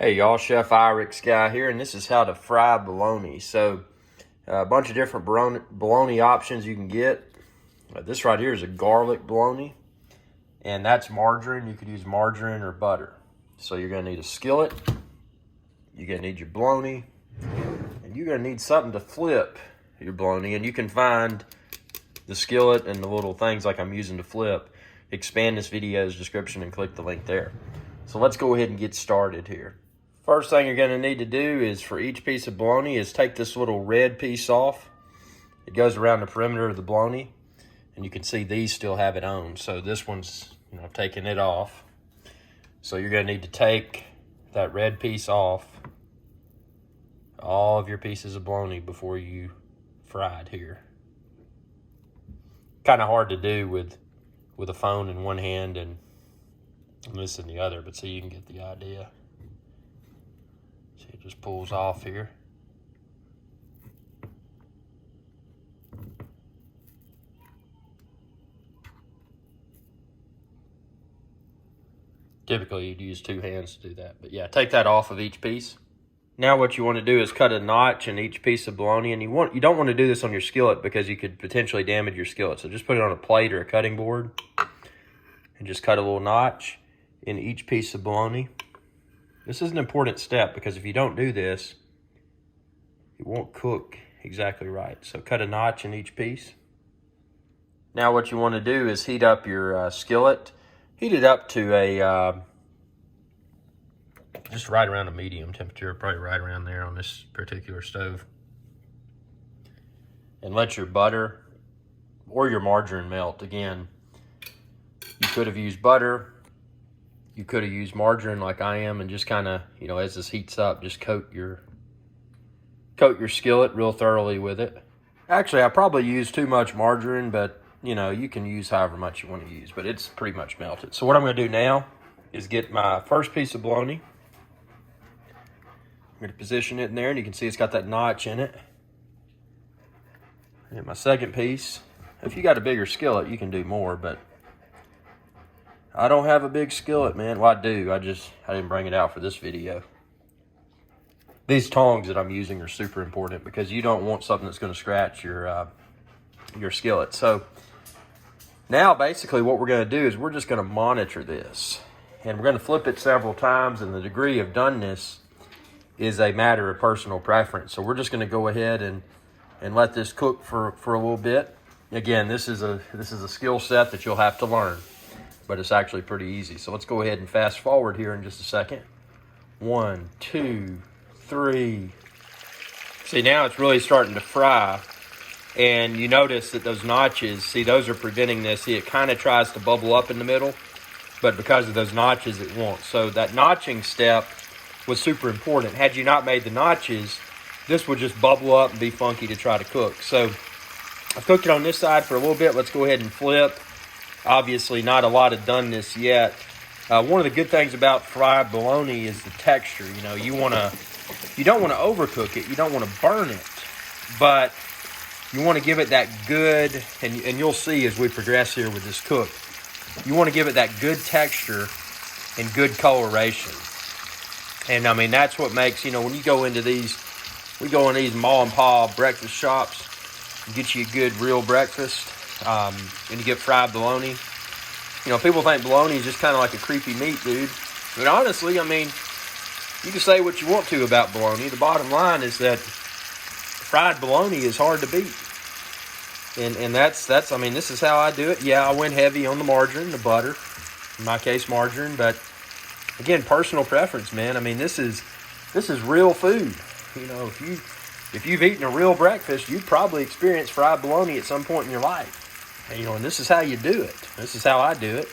Hey y'all, Chef IrixGuy here, and this is how to fry bologna. So, a bunch of different bologna options you can get. This right here is a garlic bologna, and that's margarine. You could use margarine or butter. So you're gonna need a skillet, you're gonna need your bologna, and you're gonna need something to flip your bologna. And you can find the skillet and the little things like I'm using to flip. Expand this video's description and click the link there. So let's go ahead and get started here. First thing you're going to need to do is for each piece of bologna is take this little red piece off. It goes around the perimeter of the bologna, and you can see these still have it on. So this one's, taking it off. So you're going to need to take that red piece off all of your pieces of bologna before you fry it here. Kind of hard to do with a phone in one hand and this in the other, but see, you can get the idea. See, it just pulls off here. Typically, you'd use two hands to do that. But yeah, take that off of each piece. Now what you want to do is cut a notch in each piece of bologna, and you don't want to do this on your skillet because you could potentially damage your skillet. So just put it on a plate or a cutting board and just cut a little notch in each piece of bologna. This is an important step because if you don't do this, it won't cook exactly right. So cut a notch in each piece. Now what you want to do is heat up your skillet. Heat it up to a just right around a medium temperature, probably right around there on this particular stove. And let your butter or your margarine melt. Again, you could have used butter. You could have used margarine like I am, and just kind of, as this heats up, just coat your skillet real thoroughly with it. Actually, I probably used too much margarine, but you can use however much you want to use, but it's pretty much melted. So what I'm going to do now is get my first piece of bologna. I'm going to position it in there, and you can see it's got that notch in it. And my second piece, if you got a bigger skillet, you can do more, but I don't have a big skillet, man. Well, I do. I didn't bring it out for this video. These tongs that I'm using are super important because you don't want something that's going to scratch your skillet. So now basically what we're going to do is we're just going to monitor this. And we're going to flip it several times, and the degree of doneness is a matter of personal preference. So we're just going to go ahead and let this cook for a little bit. Again, this is a skill set that you'll have to learn, but it's actually pretty easy. So let's go ahead and fast forward here in just a second. 1, 2, 3. See, now it's really starting to fry. And you notice that those notches, see, those are preventing this. See, it kind of tries to bubble up in the middle, but because of those notches, it won't. So that notching step was super important. Had you not made the notches, this would just bubble up and be funky to try to cook. So I've cooked it on this side for a little bit. Let's go ahead and flip. Obviously, not a lot of doneness yet. One of the good things about fried bologna is the texture. You don't want to overcook it. You don't want to burn it, but you want to give it that good, and you'll see as we progress here with this cook, you want to give it that good texture and good coloration. And I mean, that's what makes, when you go into these, we go in these mom and pop breakfast shops, and get you a good real breakfast. And you get fried bologna. People think bologna is just kind of like a creepy meat, dude. But honestly, I mean, you can say what you want to about bologna. The bottom line is that fried bologna is hard to beat. And that's I mean, this is how I do it. Yeah, I went heavy on the margarine, the butter. In my case, margarine. But again, personal preference, man. I mean, this is real food. If you've eaten a real breakfast, you've probably experienced fried bologna at some point in your life. And this is how you do it. This is how I do it.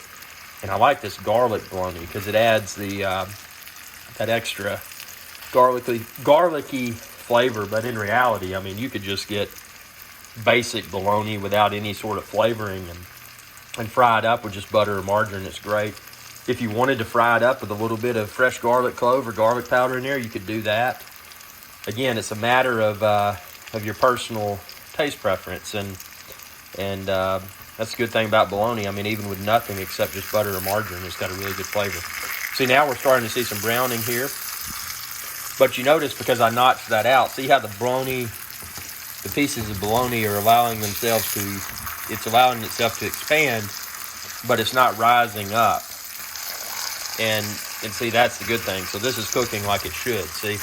And I like this garlic bologna because it adds that extra garlicky flavor. But in reality, I mean, you could just get basic bologna without any sort of flavoring and fry it up with just butter or margarine. It's great. If you wanted to fry it up with a little bit of fresh garlic clove or garlic powder in there, you could do that. Again, it's a matter of your personal taste preference, and that's a good thing about bologna. I mean, even with nothing except just butter or margarine, it's got a really good flavor. See, now we're starting to see some browning here. But you notice because I notched that out, see how the bologna, the pieces of bologna are allowing themselves to, it's allowing itself to expand, but it's not rising up. And see, that's the good thing. So this is cooking like it should, see?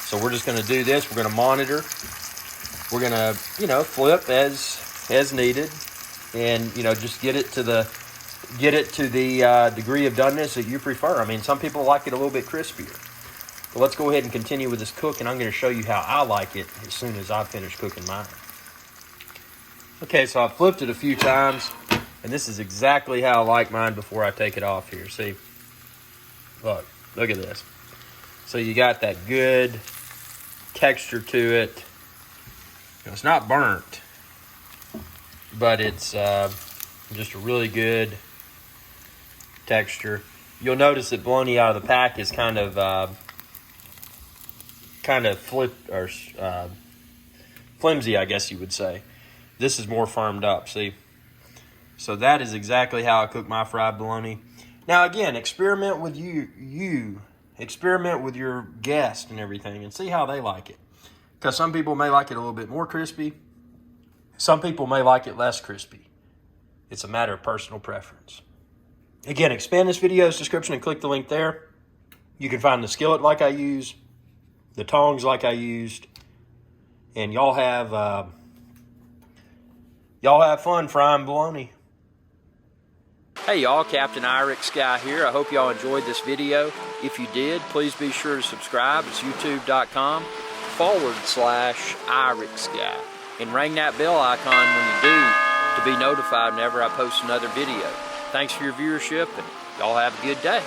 So we're just going to do this. We're going to monitor. We're going to, flip as needed, and just get it to the degree of doneness that you prefer. I mean, some people like it a little bit crispier. But let's go ahead and continue with this cook, and I'm going to show you how I like it as soon as I finish cooking mine. Okay, so I've flipped it a few times, and this is exactly how I like mine before I take it off here. See? Look at this. So you got that good texture to it. It's not burnt, but it's just a really good texture. You'll notice that bologna out of the pack is kind of flimsy, I guess you would say. This is more firmed up, see? So that is exactly how I cook my fried bologna. Now again, experiment with experiment with your guest and everything, and see how they like it. Because some people may like it a little bit more crispy. Some people may like it less crispy. It's a matter of personal preference. Again, expand this video's description and click the link there. You can find the skillet like I use, the tongs like I used, and y'all have fun frying bologna. Hey y'all, Captain IrixGuy here. I hope y'all enjoyed this video. If you did, please be sure to subscribe. It's youtube.com/IrixGuy. And ring that bell icon when you do to be notified whenever I post another video. Thanks for your viewership, and y'all have a good day.